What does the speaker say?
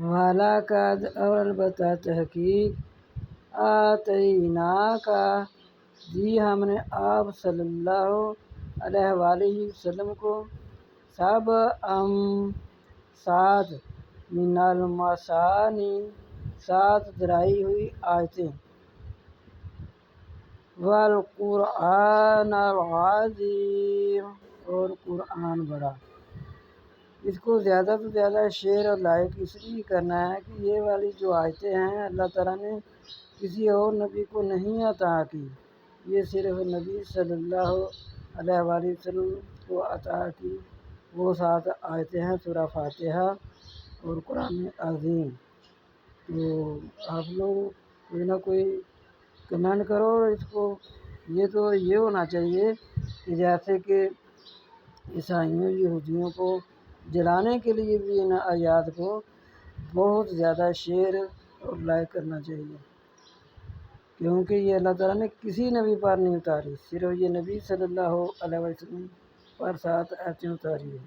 والا کا اور البتہ تحقیق آتینا کا دی ہم نے آپ صلی اللہ علیہ وآلہ وسلم کو سب سات من المثانی 7 ڈرائی ہوئی آیتیں والقرآن العظیم اور قرآن بڑا۔ اس کو زیادہ سے زیادہ شیئر اور لائک اس لیے کرنا ہے کہ یہ والی جو آیتیں ہیں اللہ تعالیٰ نے کسی اور نبی کو نہیں عطا کی، یہ صرف نبی صلی اللہ علیہ وآلہ وسلم کو عطا کی۔ وہ 7 آیتیں ہیں سورہ فاتحہ اور قرآن عظیم۔ تو آپ لوگ کوئی نہ کوئی کمنٹ کرو، اور اس کو یہ ہونا چاہیے کہ جیسے کہ عیسائیوں یہودیوں کو جلانے کے لیے بھی ان آیات کو بہت زیادہ شیئر اور لائک کرنا چاہیے، کیونکہ یہ اللہ تعالیٰ نے کسی نبی پر نہیں اتاری، صرف یہ نبی صلی اللہ علیہ وسلم پر 7 آیتیں اتاری ہیں۔